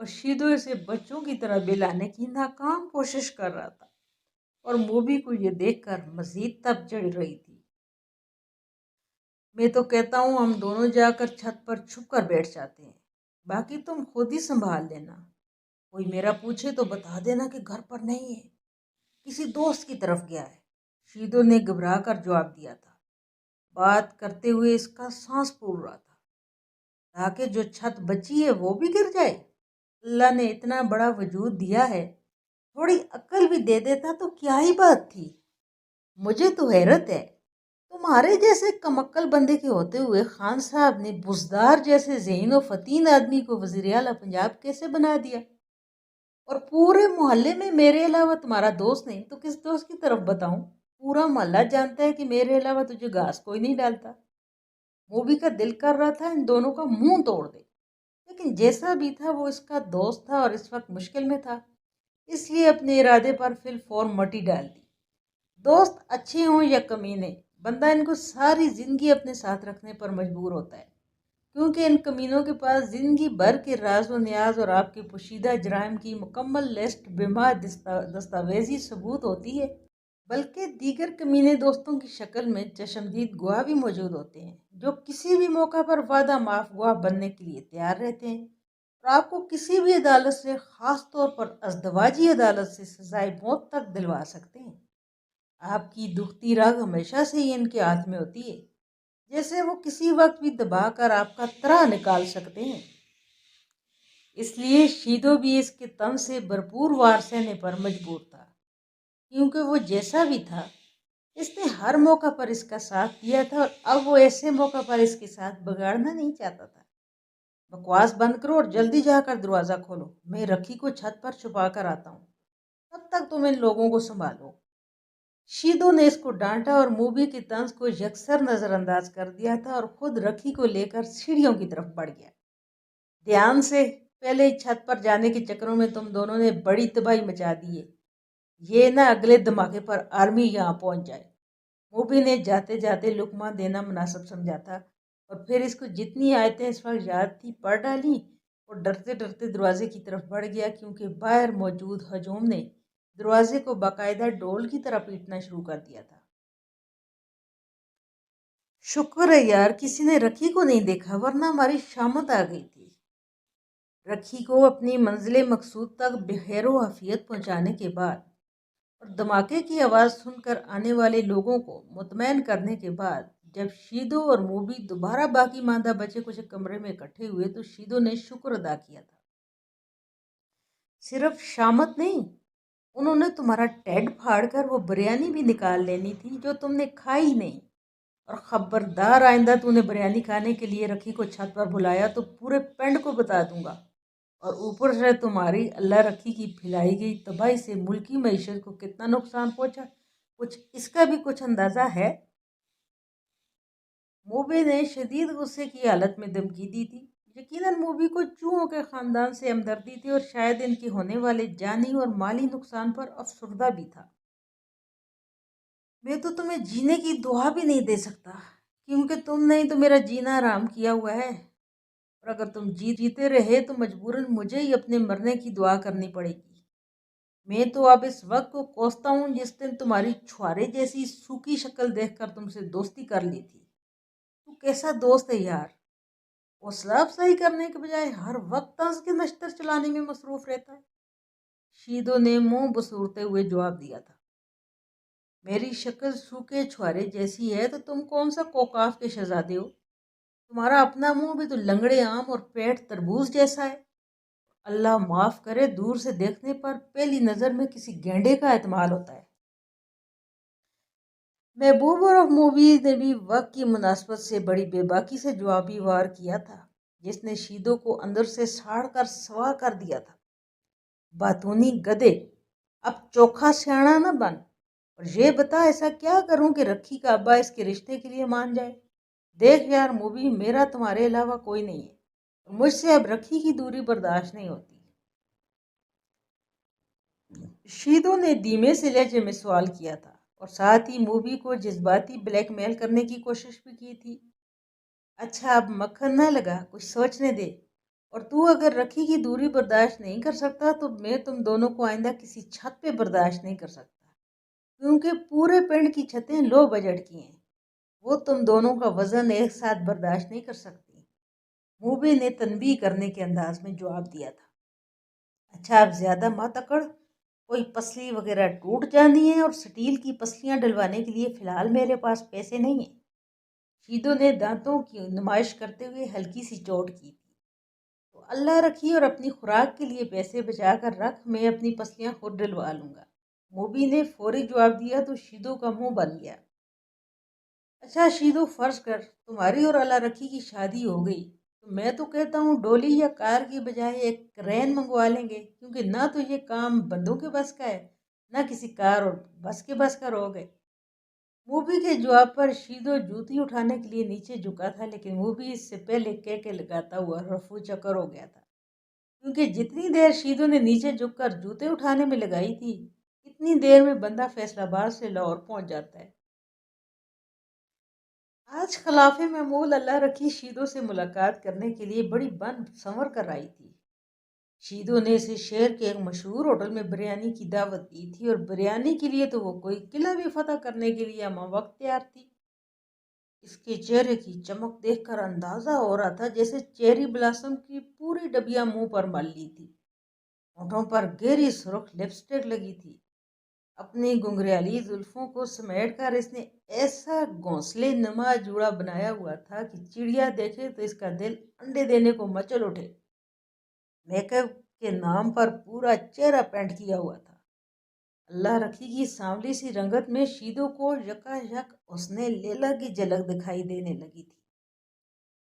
اور شیدو اسے بچوں کی طرح بلانے کی ناکام کوشش کر رہا تھا، اور موبی کو یہ دیکھ کر مزید تپ چڑھ رہی تھی۔ میں تو کہتا ہوں ہم دونوں جا کر چھت پر چھپ کر بیٹھ جاتے ہیں، باقی تم خود ہی سنبھال لینا۔ کوئی میرا پوچھے تو بتا دینا کہ گھر پر نہیں ہے، کسی دوست کی طرف گیا ہے، شیدو نے گھبرا کر جواب دیا تھا۔ بات کرتے ہوئے اس کا سانس پھول رہا تھا، تاکہ جو چھت بچی ہے وہ بھی گر جائے۔ اللہ نے اتنا بڑا وجود دیا ہے، تھوڑی عقل بھی دے دیتا تو کیا ہی بات تھی۔ مجھے تو حیرت ہے، تمہارے جیسے کم عقل بندے کے ہوتے ہوئے خان صاحب نے بزدار جیسے ذہین و فتین آدمی کو وزیر اعلیٰ پنجاب کیسے بنا دیا؟ اور پورے محلے میں میرے علاوہ تمہارا دوست نہیں تو کس دوست کی طرف بتاؤں؟ پورا محلہ جانتا ہے کہ میرے علاوہ تجھے گھاس کوئی نہیں ڈالتا۔ موبی کا دل کر رہا تھا ان دونوں کا منہ توڑ دے، لیکن جیسا بھی تھا وہ اس کا دوست تھا اور اس وقت مشکل میں تھا، اس لیے اپنے ارادے پر فی الفور مٹی ڈال دی۔ دوست اچھے ہوں یا کمینے، بندہ ان کو ساری زندگی اپنے ساتھ رکھنے پر مجبور ہوتا ہے، کیونکہ ان کمینوں کے پاس زندگی بھر کے راز و نیاز اور آپ کے پوشیدہ جرائم کی مکمل لسٹ بما دستاویزی ثبوت ہوتی ہے۔ بلکہ دیگر کمینے دوستوں کی شکل میں چشمدید گواہ بھی موجود ہوتے ہیں، جو کسی بھی موقع پر وعدہ معاف گواہ بننے کے لیے تیار رہتے ہیں اور آپ کو کسی بھی عدالت سے، خاص طور پر ازدواجی عدالت سے، سزائے موت تک دلوا سکتے ہیں۔ آپ کی دکھتی رگ ہمیشہ سے ہی ان کے ہاتھ میں ہوتی ہے، جیسے وہ کسی وقت بھی دبا کر آپ کا ترا نکال سکتے ہیں۔ اس لیے شیدو بھی اس کے تن سے بھرپور وار سہنے پر مجبور تھا، کیونکہ وہ جیسا بھی تھا اس نے ہر موقع پر اس کا ساتھ دیا تھا، اور اب وہ ایسے موقع پر اس کے ساتھ بگاڑنا نہیں چاہتا تھا۔ بکواس بند کرو اور جلدی جا کر دروازہ کھولو، میں رکھی کو چھت پر چھپا کر آتا ہوں، تب تک تم ان لوگوں کو سنبھالو۔ شیدو نے اس کو ڈانٹا اور موبی کے طنز کو یکسر نظر انداز کر دیا تھا اور خود رکھی کو لے کر سیڑھیوں کی طرف بڑھ گیا۔ دھیان سے، پہلے ہی چھت پر جانے کے چکروں میں تم دونوں نے بڑی تباہی مچا دی ہے، یہ نہ اگلے دھماکے پر آرمی یہاں پہنچ جائے۔ موبی نے جاتے جاتے لقمہ دینا مناسب سمجھا تھا، اور پھر اس کو جتنی آیتیں اس وقت یاد تھی پڑھ ڈالیں اور ڈرتے ڈرتے دروازے کی طرف بڑھ گیا، کیونکہ باہر موجود ہجوم نے دروازے کو باقاعدہ ڈول کی طرح پیٹنا شروع کر دیا تھا۔ شکر ہے یار کسی نے رکھی کو نہیں دیکھا، ورنہ ہماری شامت آ گئی تھی۔ رکھی کو اپنی منزل مقصود تک بخیر و عافیت پہنچانے کے بعد اور دھماکے کی آواز سن کر آنے والے لوگوں کو مطمئن کرنے کے بعد، جب شیدو اور موبی دوبارہ باقی ماندہ بچے کچھ کمرے میں اکٹھے ہوئے تو شیدو نے شکر ادا کیا تھا۔ صرف شامت نہیں، انہوں نے تمہارا ٹیڈ پھاڑ کر وہ بریانی بھی نکال لینی تھی جو تم نے کھائی نہیں، اور خبردار آئندہ تو نے بریانی کھانے کے لیے رکھی کو چھت پر بلایا تو پورے پنڈ کو بتا دوں گا، اور اوپر سے تمہاری اللہ رکھی کی پھیلائی گئی تباہی سے ملکی معیشت کو کتنا نقصان پہنچا، کچھ اس کا بھی کچھ اندازہ ہے؟ موبی نے شدید غصے کی حالت میں دھمکی دی تھی۔ یقیناً موبی کو چوہوں کے خاندان سے ہمدردی تھی اور شاید ان کے ہونے والے جانی اور مالی نقصان پر افسردہ بھی تھا۔ میں تو تمہیں جینے کی دعا بھی نہیں دے سکتا، کیونکہ تم نے تو میرا جینا حرام کیا ہوا ہے، اور اگر تم جیتے رہے تو مجبوراً مجھے ہی اپنے مرنے کی دعا کرنی پڑے گی۔ میں تو اب اس وقت کو کوستا ہوں جس دن تمہاری چھوارے جیسی سوکھی شکل دیکھ کر تم سے دوستی کر لی تھی۔ تو کیسا دوست ہے یار، حوصلہ افزائی کرنے کے بجائے ہر وقت طنز کے نشتر چلانے میں مصروف رہتا ہے۔ شیدو نے منہ بسورتے ہوئے جواب دیا تھا، میری شکل سوکھے چھوارے جیسی ہے تو تم کون سا کوکاف کے شہزادے ہو؟ تمہارا اپنا منہ بھی تو لنگڑے آم اور پیٹ تربوز جیسا ہے۔ اللہ معاف کرے، دور سے دیکھنے پر پہلی نظر میں کسی گینڈے کا احتمال ہوتا ہے۔ محبوب اور موبی نے بھی وقت کی مناسبت سے بڑی بے باکی سے جوابی وار کیا تھا، جس نے شیدو کو اندر سے ساڑ کر سوا کر دیا تھا۔ باتونی گدے، اب چوکھا سیاڑا نہ بن، اور یہ بتا ایسا کیا کروں کہ رکھی کا ابا اس کے رشتے کے لیے مان جائے؟ دیکھ یار موبی، میرا تمہارے علاوہ کوئی نہیں ہے، اور مجھ سے اب رکھی کی دوری برداشت نہیں ہوتی۔ شیدو نے دھیمے سے لہجے میں سوال کیا تھا، اور ساتھ ہی موبی کو جذباتی بلیک میل کرنے کی کوشش بھی کی تھی۔ اچھا اب مکھن نہ لگا، کچھ سوچنے دے۔ اور تو اگر رکھی کی دوری برداشت نہیں کر سکتا تو میں تم دونوں کو آئندہ کسی چھت پہ برداشت نہیں کر سکتا، کیونکہ پورے پنڈ کی چھتیں لو بجٹ کی ہیں، وہ تم دونوں کا وزن ایک ساتھ برداشت نہیں کر سکتی۔ موبی نے تنبیہ کرنے کے انداز میں جواب دیا تھا۔ اچھا اب زیادہ مت اکڑ، کوئی پسلی وغیرہ ٹوٹ جانی ہے اور سٹیل کی پسلیاں ڈلوانے کے لیے فی الحال میرے پاس پیسے نہیں ہیں۔ شیدو نے دانتوں کی نمائش کرتے ہوئے ہلکی سی چوٹ کی تھی۔ تو اللہ رکھی اور اپنی خوراک کے لیے پیسے بچا کر رکھ، میں اپنی پسلیاں خود ڈلوا لوں گا۔ موبی نے فوری جواب دیا تو شیدو کا منہ بن گیا۔ اچھا شیدو، فرض کر تمہاری اور اللہ رکھی کی شادی ہو گئی تو میں تو کہتا ہوں ڈولی یا کار کی بجائے ایک کرین منگوا لیں گے، کیونکہ نہ تو یہ کام بندوں کے بس کا ہے نہ کسی کار اور بس کے بس کا روگ ہے۔ موبی کے جواب پر شیدو جوتی اٹھانے کے لیے نیچے جھکا تھا، لیکن موبی اس سے پہلے کے لگاتا ہوا رفو چکر ہو گیا تھا، کیونکہ جتنی دیر شیدو نے نیچے جھک کر جوتے اٹھانے میں لگائی تھی اتنی دیر میں بندہ فیصل آباد سے لاہور پہنچ جاتا ہے۔ آج خلاف معمول اللہ رکھی شیدو سے ملاقات کرنے کے لیے بڑی بن سنور کر آئی تھی۔ شیدو نے اسے شہر کے ایک مشہور ہوٹل میں بریانی کی دعوت دی تھی، اور بریانی کے لیے تو وہ کوئی قلعہ بھی فتح کرنے کے لیے ہمہ وقت تیار تھی۔ اس کے چہرے کی چمک دیکھ کر اندازہ ہو رہا تھا جیسے چیری بلاسم کی پوری ڈبیا منہ پر مل لی تھی۔ ہونٹوں پر گہری سرخ لپسٹک لگی تھی۔ اپنی گنگریالی زلفوں کو سمیٹ کر اس نے ایسا گھونسلے نما جوڑا بنایا ہوا تھا کہ چڑیا دیکھے تو اس کا دل انڈے دینے کو مچل اٹھے۔ میک اپ کے نام پر پورا چہرہ پینٹ کیا ہوا تھا۔ اللہ رکھی کی سانولی سی رنگت میں شیدو کو یکا یک حسن لیلا کی جھلک دکھائی دینے لگی تھی۔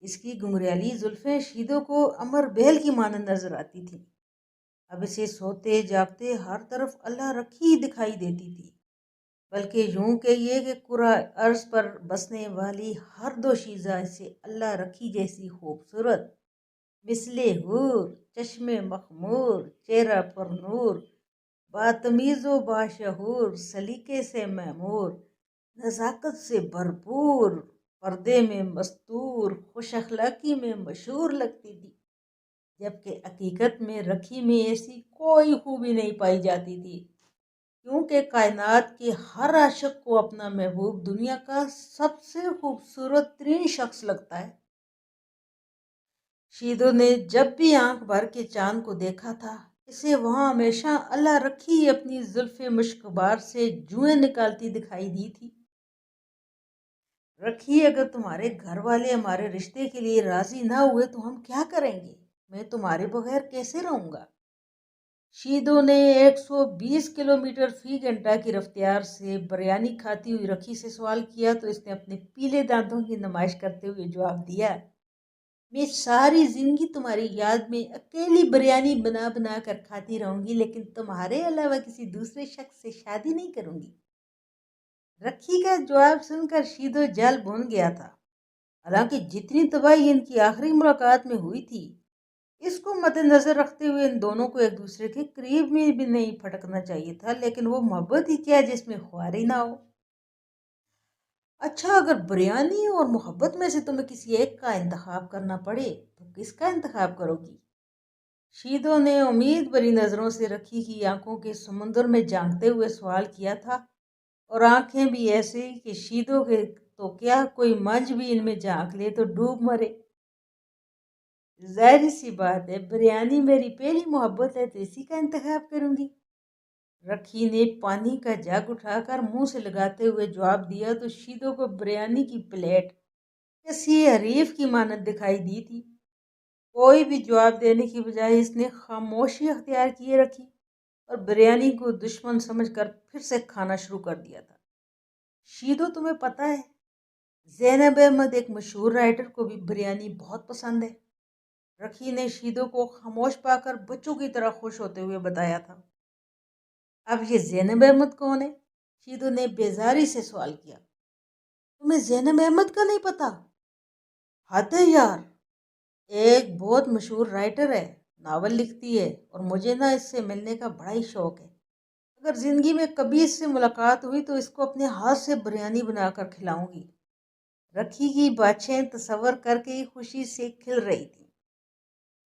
اس کی گنگریالی زلفیں شیدو کو امر بیل کی مانند نظر آتی تھیں۔ اب اسے سوتے جاگتے ہر طرف اللہ رکھی دکھائی دیتی تھی، بلکہ یوں کہیے کہ کرہ ارض پر بسنے والی ہر دوشیزہ سے اللہ رکھی جیسی خوبصورت، مثل حور، چشم مخمور، چہرہ پر نور، باتمیز و باشعور، سلیقے سے معمور، نزاکت سے بھرپور، پردے میں مستور، خوش اخلاقی میں مشہور لگتی تھی، جبکہ حقیقت میں رکھی میں ایسی کوئی خوبی نہیں پائی جاتی تھی، کیونکہ کائنات کے ہر عاشق کو اپنا محبوب دنیا کا سب سے خوبصورت ترین شخص لگتا ہے۔ شیدو نے جب بھی آنکھ بھر کے چاند کو دیکھا تھا اسے وہاں ہمیشہ اللہ رکھی اپنی زلف مشکبار سے جوئیں نکالتی دکھائی دی تھی۔ رکھی، اگر تمہارے گھر والے ہمارے رشتے کے لیے راضی نہ ہوئے تو ہم کیا کریں گے؟ میں تمہارے بغیر کیسے رہوں گا؟ شیدو نے 120 کلومیٹر فی گھنٹہ کی رفتار سے بریانی کھاتی ہوئی رکھی سے سوال کیا تو اس نے اپنے پیلے دانتوں کی نمائش کرتے ہوئے جواب دیا، میں ساری زندگی تمہاری یاد میں اکیلی بریانی بنا بنا کر کھاتی رہوں گی، لیکن تمہارے علاوہ کسی دوسرے شخص سے شادی نہیں کروں گی۔ رکھی کا جواب سن کر شیدو جل بھن گیا تھا۔ حالانکہ جتنی تباہی ان کی آخری ملاقات میں ہوئی تھی اس کو مد نظر رکھتے ہوئے ان دونوں کو ایک دوسرے کے قریب میں بھی نہیں پھٹکنا چاہیے تھا، لیکن وہ محبت ہی کیا جس میں خواری نہ ہو۔ اچھا اگر بریانی اور محبت میں سے تمہیں کسی ایک کا انتخاب کرنا پڑے تو کس کا انتخاب کرو گی؟ شیدو نے امید بھری نظروں سے رکھی کی آنکھوں کے سمندر میں جھانکتے ہوئے سوال کیا تھا، اور آنکھیں بھی ایسے کہ شیدو کے تو کیا کوئی منج بھی ان میں جھانک لے تو ڈوب مرے۔ ظاہر سی بات ہے بریانی میری پہلی محبت ہے تو اسی کا انتخاب کروں گی۔ رکھی نے پانی کا جگ اٹھا کر منہ سے لگاتے ہوئے جواب دیا تو شیدو کو بریانی کی پلیٹ کسی حریف کی مانند دکھائی دی تھی۔ کوئی بھی جواب دینے کی بجائے اس نے خاموشی اختیار کیے رکھی اور بریانی کو دشمن سمجھ کر پھر سے کھانا شروع کر دیا تھا۔ شیدو تمہیں پتہ ہے زینب احمد ایک مشہور رائٹر کو بھی بریانی بہت پسند ہے۔ رکھی نے شیدو کو خاموش پا کر بچوں کی طرح خوش ہوتے ہوئے بتایا تھا۔ اب یہ زینب احمد کون ہے؟ شیدو نے بیزاری سے سوال کیا۔ تمہیں زینب احمد کا نہیں پتا؟ حد ہے یار، ایک بہت مشہور رائٹر ہے، ناول لکھتی ہے، اور مجھے نا اس سے ملنے کا بڑا ہی شوق ہے۔ اگر زندگی میں کبھی اس سے ملاقات ہوئی تو اس کو اپنے ہاتھ سے بریانی بنا کر کھلاؤں گی۔ رکھی کی باتیں تصور کر کے ہی خوشی سے کھل رہی تھی۔